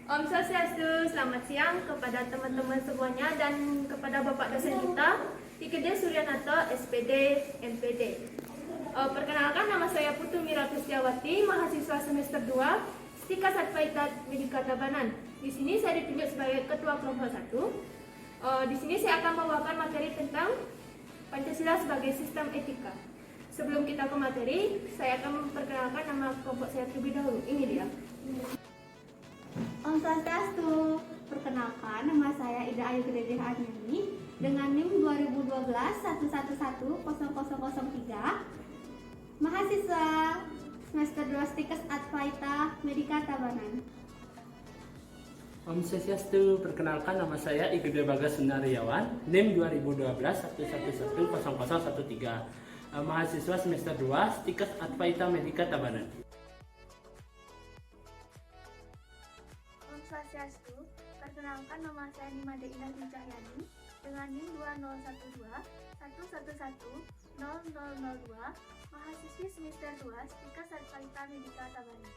Om Swastiastu, selamat siang kepada teman-teman semuanya dan kepada Bapak dosen kita, IKD Suryanata, SPD, MPD. Perkenalkan, nama saya Putu Mira Pustiawati, mahasiswa semester 2, Stika Satpaita Medika Tabanan. Di sini saya ditunjuk sebagai Ketua Kelompok 1. Di sini saya akan membawakan materi tentang Pancasila sebagai sistem etika. Sebelum kita ke materi, saya akan memperkenalkan nama kelompok saya terlebih dahulu. Ini dia. Om Swastiastu, perkenalkan nama saya Ida Ayu Gede Anyani dengan NIM 2012-111-0003, mahasiswa semester 2 Stikes Advaita Medika Tabanan. Om Swastiastu, perkenalkan nama saya Igede Bagas Sunaryawan, NIM 2012-111-0013, mahasiswa semester 2 Stikes Advaita Medika Tabanan. Om Swastiastu, perkenalkan nama saya Nimade Indah Cahyani dengan NIM 2012-111-00002, mahasiswi semester 2 Stika Satpaita Medika Tabanan.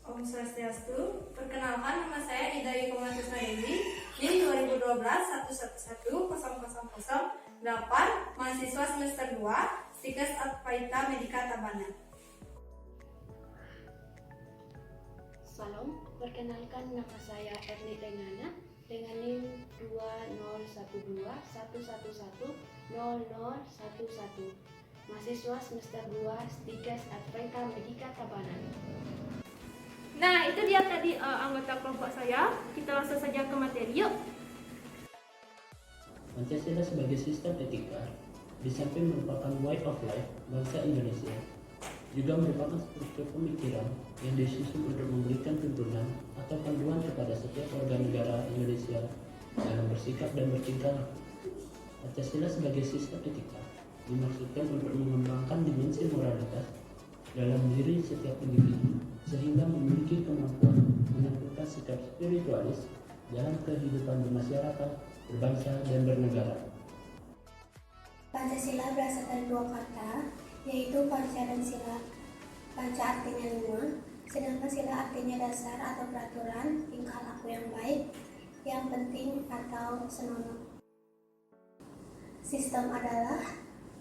Om Swastiastu, perkenalkan nama saya Ida Yukoma Kusnadewi, NIM 2012-111-0008, mahasiswa semester 2 Stika Satpaita Medika Tabanan. Salam, perkenalkan nama saya Erni Tengana dengan NIM 2012-111-00111, mahasiswa semester 2 Stikes Advaita Medika Tabanan. Nah, itu dia tadi anggota kelompok saya. Kita langsung saja ke materi, yuk. Pancasila sebagai sistem etika, di samping merupakan way of life bangsa Indonesia, juga merupakan struktur pemikiran yang disusun untuk memberikan tuntunan atau panduan kepada setiap warga negara Indonesia dalam bersikap dan bertingkah laku. Pancasila sebagai sistem etika dimaksudkan untuk mengembangkan dimensi moralitas dalam diri setiap individu sehingga memiliki kemampuan menentukan sikap spiritualis dalam kehidupan bermasyarakat, berbangsa, dan bernegara. Pancasila berasal dari dua kata, yaitu panca dan sila. Panca artinya 5, sedangkan sila artinya dasar atau peraturan tingkah laku yang baik, yang penting atau senonoh. Sistem adalah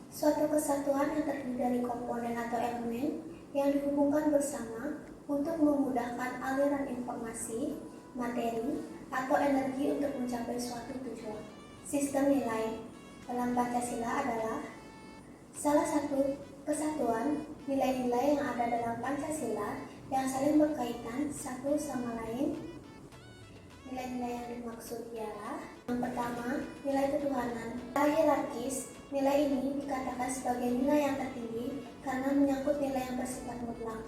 suatu kesatuan yang terdiri dari komponen atau elemen yang dihubungkan bersama untuk memudahkan aliran informasi, materi, atau energi untuk mencapai suatu tujuan. Sistem nilai dalam Pancasila adalah salah satu kesatuan nilai-nilai yang ada dalam Pancasila yang saling berkaitan satu sama lain. Nilai-nilai yang dimaksud ialah: yang pertama, nilai ketuhanan. Secara hierarkis, nilai ini dikatakan sebagai nilai yang tertinggi karena menyangkut nilai yang bersifat mutlak.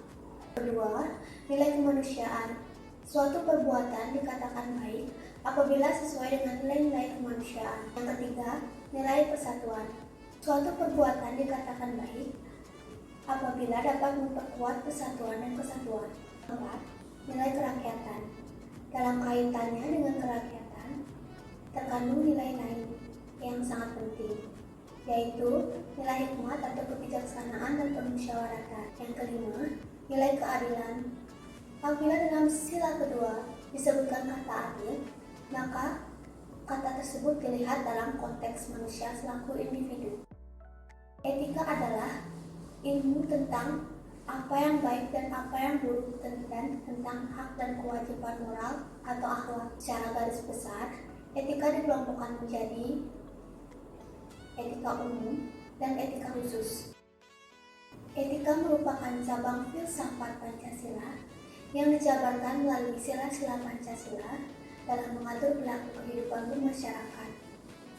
Kedua, nilai kemanusiaan. Suatu perbuatan dikatakan baik apabila sesuai dengan nilai-nilai kemanusiaan. Yang ketiga, nilai persatuan. Suatu perbuatan dikatakan baik apabila dapat memperkuat persatuan dan kesatuan. Keempat, nilai kerakyatan. Dalam kaitannya dengan kerakyatan, terkandung nilai lain yang sangat penting, yaitu nilai hikmat atau kebijaksanaan dan permusyawaratan. Yang kelima, nilai keadilan. Apabila dalam sila kedua disebutkan kata adil, maka kata tersebut dilihat dalam konteks manusia selaku individu. Etika adalah ilmu tentang apa yang baik dan apa yang buruk dan tentang hak dan kewajiban moral atau akhlak. Secara garis besar, etika dikelompokkan menjadi etika umum dan etika khusus. Etika merupakan cabang filsafat Pancasila yang dijabarkan melalui sila-sila Pancasila dalam mengatur perilaku kehidupan bermasyarakat,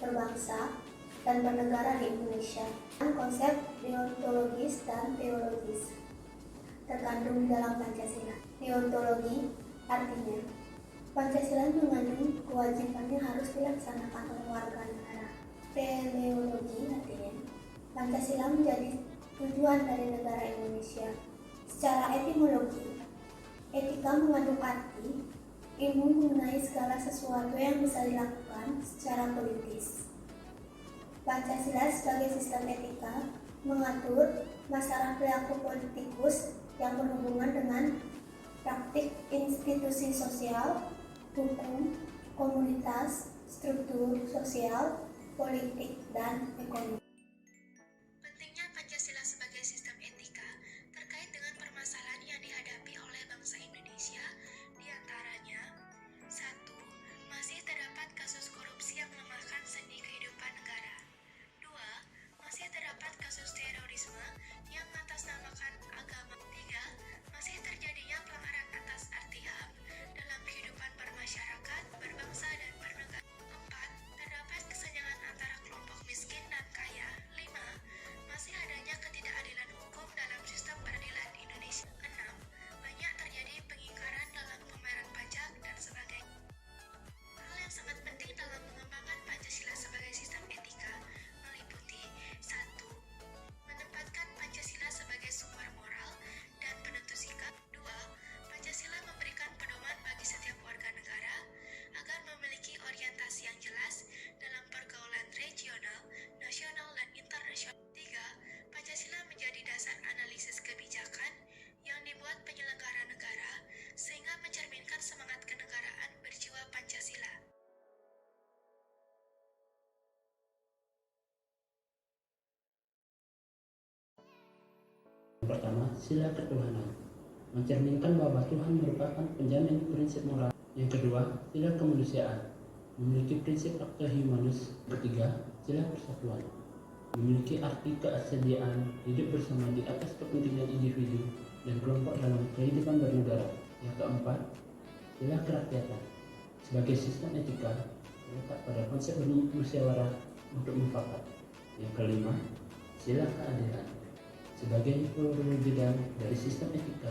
berbangsa, dan bernegara di Indonesia. Konsep deontologis dan teologis terkandung dalam Pancasila. Deontologi artinya Pancasila mengandung kewajiban yang harus dilaksanakan oleh warga negara. Teleologi artinya Pancasila menjadi tujuan dari negara Indonesia. Secara etimologi, etika mengandung arti ilmu mengenai segala sesuatu yang bisa dilakukan secara politis. Pancasila sebagai sistem etika mengatur masalah perilaku politikus yang berhubungan dengan praktik institusi sosial, hukum, komunitas, struktur sosial, politik, dan ekonomi. Pentingnya Pancasila sebagai sistem etika terkait dengan permasalahan yang dihadapi oleh bangsa Indonesia, diantaranya 1. Masih terdapat kasus korupsi yang melemahkan sendi kehidupan negara. 2. Masih terdapat kasus terorisme yang mengatasnamakan agama. 3. Masih terjadinya pelanggaran atas arti HAM dalam kehidupan bermasyarakat, berbangsa, dan bernegara. 4. Terdapat kesenjangan antara kelompok miskin dan kaya. 5. Masih adanya ketidakadilan hukum dalam sistem peradilan Indonesia. 6. Banyak terjadi pengingkaran dalam pembayaran pajak dan sebagainya. Hal yang sangat penting dalam mengembangkan Pancasila sebagai sistem etika meliputi 1. Menempatkan Pancasila sebagai sumber moral dan penentu sikap. 2. Pancasila memberikan pedoman bagi setiap warga negara agar memiliki orientasi yang jelas dalam pergaulan regional, nasional, dan internasional. 3. Pancasila menjadi dasar analisis kebijakan yang dibuat penyelenggara negara sehingga mencerminkan semangat kenegaraan berjiwa Pancasila. Yang pertama, sila ketuhanan, mencerminkan bahwa Tuhan merupakan penjamin prinsip moral. Yang kedua, sila kemanusiaan, memiliki prinsip acta humanus. Ketiga, sila persatuan, memiliki arti keaslian hidup bersama di atas kepentingan individu dan kelompok dalam kehidupan bernegara. Yang keempat, sila kerakyatan, sebagai sistem etika terletak pada konsep bermusyawarah untuk mufakat. Yang kelima, sila keadilan, sebagai perwujudan dari sistem etika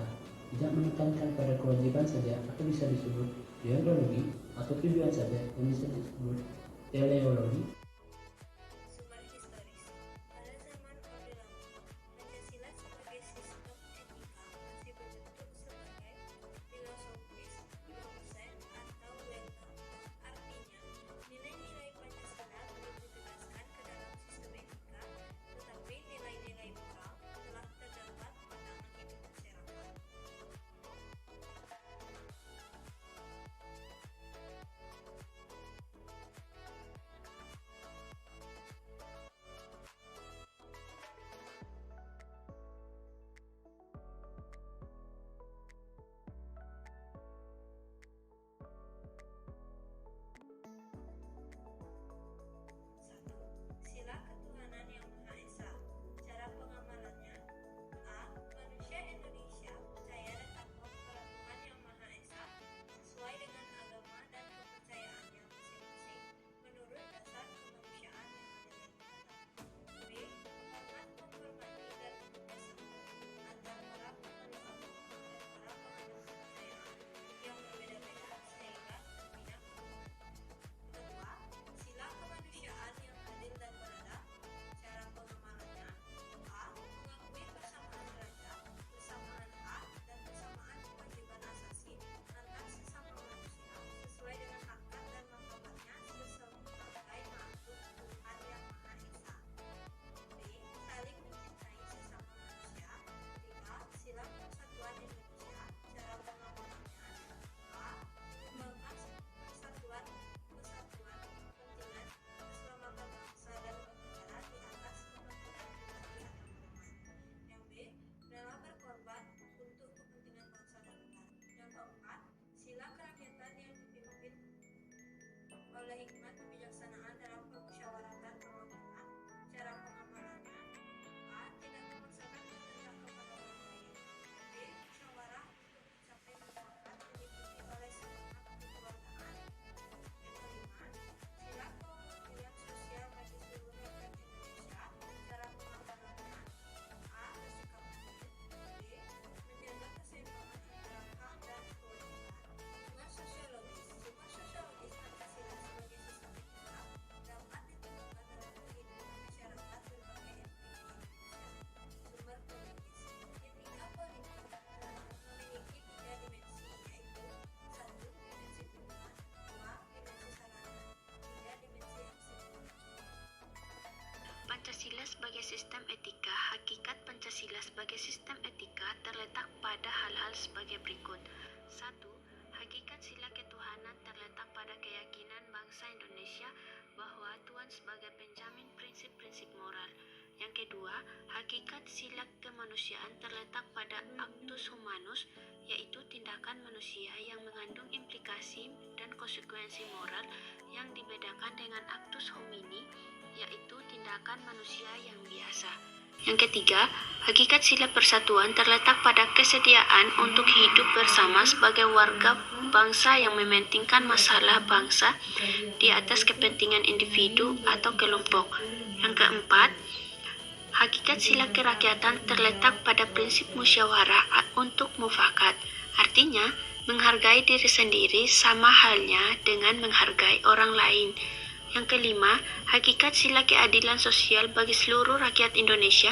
tidak menekankan pada kewajiban saja atau bisa disebut deontologi atau tujuan saja yang bisa disebut teleologi. Sumber historis. Pada zaman Orde Lama, Pancasila sebagai sistem etika masih berbentuk sebagai filosofis, dosen, atau lemma. Artinya, nilai-nilai Pancasila belum ditegaskan ke dalam sistem etika, tetapi nilai-nilai moral telah terdapat pandangan hidup masyarakat. Sila ketuhanan yang Maha Esa. Cara pengamalannya: A. Manusia Indonesia percaya dan takut kepada Tuhan yang Maha Esa sesuai dengan agama dan kepercayaannya masing-masing menurut dasar kemanusiaan yang adil dan beradab. B. Menghormati dan bekerjasama antar para pemeluk agama dan para penganut kepercayaan yang berbeda-beda sehingga membina kerukunan. Kedua, sila kemanusiaan yang adil dan beradab. Cara pengamalannya: A. Mengakui persamaan derajat, persamaan hak, dan persamaan kewajiban asasi antar sesama manusia sesuai dengan hakikat dan martabatnya sebagai makhluk Tuhan yang Maha Esa. B. Saling mencintai sesama manusia. 3. Sila persatuan Indonesia. Cara pengamalannya: A. Mengembangkan persatuan, kesatuan, kepentingan, keselamatan bangsa dan bernegara di atas kepentingan pribadi atau golongan. Yang B. Rela berkorban untuk kepentingan bangsa dan negara. Yang keempat, sila kerakyatan yang dipimpin oleh hikmat kebijaksanaan dalam permusyawaratan perwakilan. Cara pengamalannya: A. Tidak memaksakan kehendak kepada orang lain. B. Musyawarah untuk mencapai mufakat diikuti oleh semangat kekeluargaan. Yang kelima, sila kewakilan sosial bagi seluruh rakyat Indonesia. Cara pengamalannya: A. Bersikap adil. B. Menjaga keseimbangan antara hak dan kewajiban. Sumber sosiologis. Sumber sosiologis Pancasila sebagai sistem etika dapat ditemukan dalam kehidupan masyarakat berbagai etnik di Indonesia. Sumber politis. Etika politik memiliki 3 dimensi, yaitu 1. Dimensi tujuan, 2. Dimensi sarana, 3. Dimensi aksi. Pancasila sebagai sistem etika. Hakikat Pancasila sebagai sistem etika terletak pada hal-hal sebagai berikut. 1. Hakikat sila ketuhanan terletak pada keyakinan bangsa Indonesia bahwa Tuhan sebagai penjamin prinsip-prinsip moral. Yang kedua, hakikat sila kemanusiaan terletak pada actus humanus, yaitu tindakan manusia yang mengandung implikasi dan konsekuensi moral yang dibedakan dengan actus homini, yaitu tindakan manusia yang biasa. Yang ketiga, hakikat sila persatuan terletak pada kesediaan untuk hidup bersama sebagai warga bangsa yang mementingkan masalah bangsa di atas kepentingan individu atau kelompok. Yang keempat, hakikat sila kerakyatan terletak pada prinsip musyawarah untuk mufakat. Artinya, menghargai diri sendiri sama halnya dengan menghargai orang lain. Yang kelima, hakikat sila keadilan sosial bagi seluruh rakyat Indonesia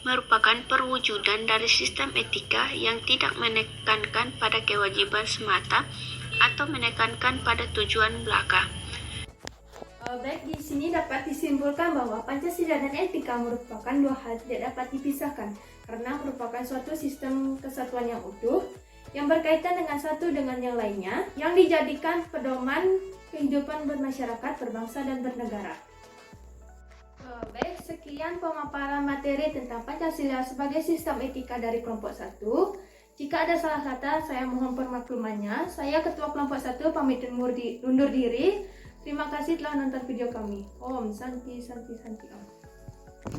merupakan perwujudan dari sistem etika yang tidak menekankan pada kewajiban semata atau menekankan pada tujuan belaka. Baik, di sini dapat disimpulkan bahwa Pancasila dan etika merupakan dua hal tidak dapat dipisahkan karena merupakan suatu sistem kesatuan yang utuh yang berkaitan dengan satu dengan yang lainnya yang dijadikan pedoman kehidupan bermasyarakat, berbangsa, dan bernegara. Baik, sekian pemaparan materi tentang Pancasila sebagai sistem etika dari kelompok 1. Jika ada salah kata, saya mohon permaklumannya. Saya Ketua Kelompok 1 pamit undur diri. Terima kasih telah nonton video kami. Om Santi Santi Santi Om.